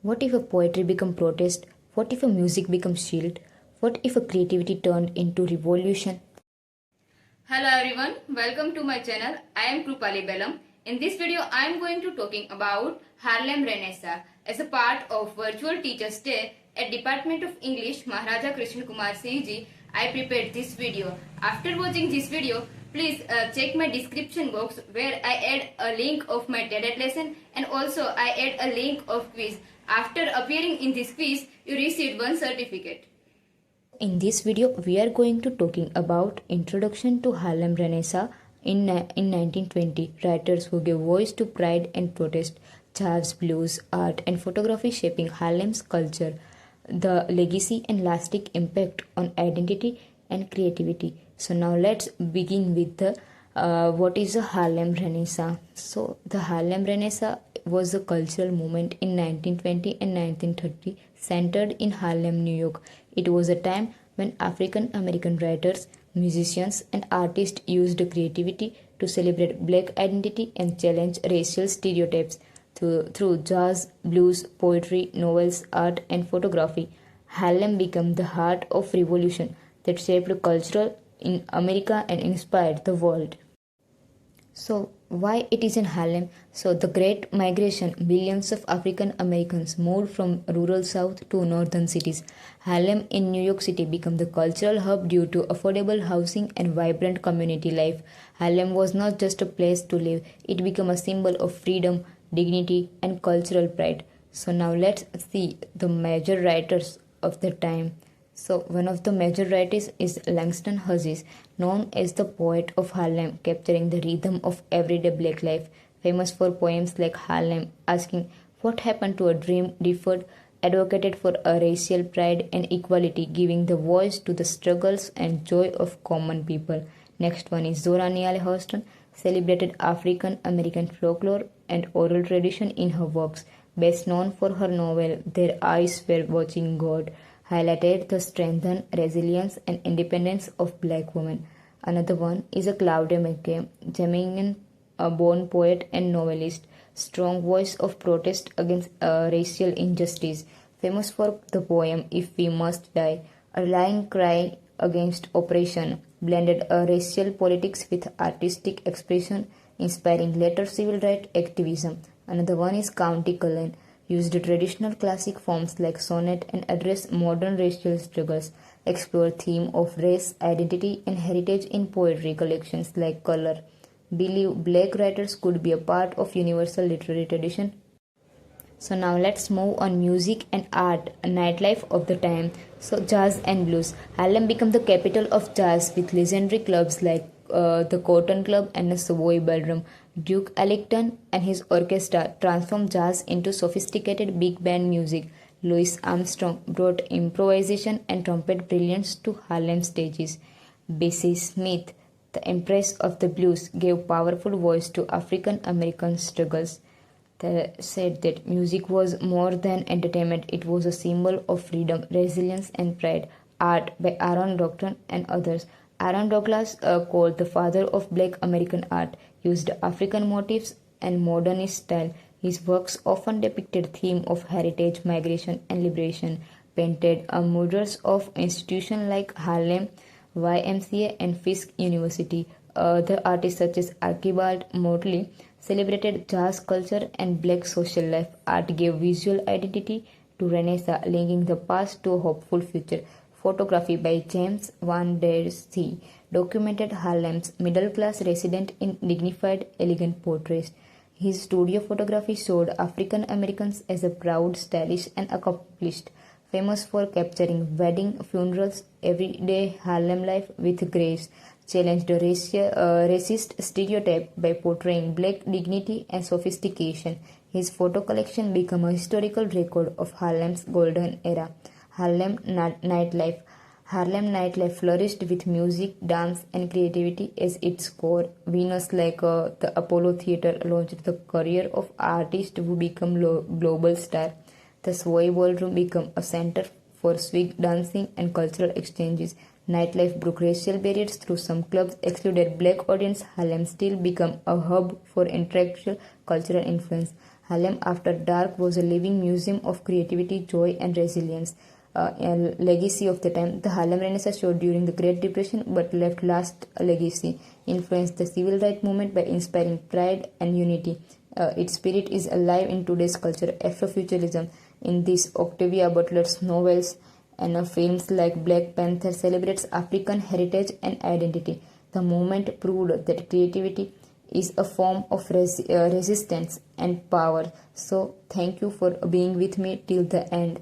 What if a poetry become protest? What if a music becomes shield? What if a creativity turned into revolution? Hello everyone, welcome to my channel. I am Krupali Bellam. In this video, I am going to talking about Harlem Renaissance. As a part of virtual teacher's day at Department of English Maharaja Krishnakumar Sinhji, I prepared this video. After watching this video, please check my description box where I add a link of my TED lesson and also I add a link of quiz. After appearing in this quiz, you received one certificate. In this video, we are going to talking about introduction to Harlem Renaissance in 1920. Writers who gave voice to pride and protest, jazz, blues, art, and photography shaping Harlem's culture, the legacy and lasting impact on identity and creativity. So now let's begin with the what is the Harlem Renaissance. So the Harlem Renaissance was a cultural movement in 1920 and 1930 centered in Harlem, New York. It was a time when African American writers, musicians, and artists used creativity to celebrate black identity and challenge racial stereotypes through jazz, blues, poetry, novels, art, and photography. Harlem became the heart of revolution that shaped culture in America and inspired the world. So, why it is in Harlem? So, the Great Migration, billions of African Americans moved from rural South to northern cities. Harlem in New York City became the cultural hub due to affordable housing and vibrant community life. Harlem was not just a place to live, it became a symbol of freedom, dignity, and cultural pride. So, now let's see the major writers of the time. So, one of the major writers is Langston Hughes, known as the poet of Harlem, capturing the rhythm of everyday black life, famous for poems like Harlem, asking what happened to a dream deferred, advocated for a racial pride and equality, giving the voice to the struggles and joy of common people. Next one is Zora Neale Hurston, celebrated African American folklore and oral tradition in her works, best known for her novel Their Eyes Were Watching God, highlighted the strength, resilience, and independence of black women. Another one is a Claudia McKay, Jamaican born poet and novelist, strong voice of protest against racial injustice, famous for the poem If We Must Die, a rallying cry against oppression, blended racial politics with artistic expression, inspiring later civil rights activism. Another one is Countee Cullen, used traditional classic forms like sonnet and address modern racial struggles, explore theme of race, identity, and heritage in poetry collections like Color, believe black writers could be a part of universal literary tradition. So now let's move on music and art, a nightlife of the time. So jazz and blues. Harlem became the capital of jazz with legendary clubs like the Cotton Club and the Savoy Ballroom. Duke Ellington and his orchestra transformed jazz into sophisticated big band music. Louis Armstrong brought improvisation and trumpet brilliance to Harlem stages. Bessie Smith, the empress of the blues, gave powerful voice to African American struggles. They said that music was more than entertainment, it was a symbol of freedom, resilience, and pride. Art by Aaron Doctor and others. Aaron Douglas, called the father of black American art, used African motifs and modernist style. His works often depicted themes of heritage, migration, and liberation. Painted murals of institutions like Harlem, YMCA, and Fisk University. Other artists such as Archibald Motley celebrated jazz culture and black social life. Art gave visual identity to Renaissance, linking the past to a hopeful future. Photography by James Van Der Zee documented Harlem's middle-class resident in dignified, elegant portraits. His studio photography showed African Americans as a proud, stylish, and accomplished, famous for capturing wedding, funerals, everyday Harlem life with grace, challenged the racist stereotype by portraying black dignity and sophistication. His photo collection became a historical record of Harlem's golden era. Harlem nightlife. Harlem nightlife flourished with music, dance, and creativity as its core. Venues like the Apollo Theater launched the career of artists who became global stars. The Savoy Ballroom became a center for swing dancing and cultural exchanges. Nightlife broke racial barriers through some clubs excluded black audience. Harlem still became a hub for intellectual cultural influence. Harlem After Dark was a living museum of creativity, joy, and resilience. A legacy of the time. The Harlem Renaissance showed during the Great Depression but left last a legacy, influenced the civil rights movement by inspiring pride and unity. Its spirit is alive in today's culture. Afrofuturism. In this, Octavia Butler's novels and films like Black Panther celebrates African heritage and identity. The movement proved that creativity is a form of resistance and power. So, thank you for being with me till the end.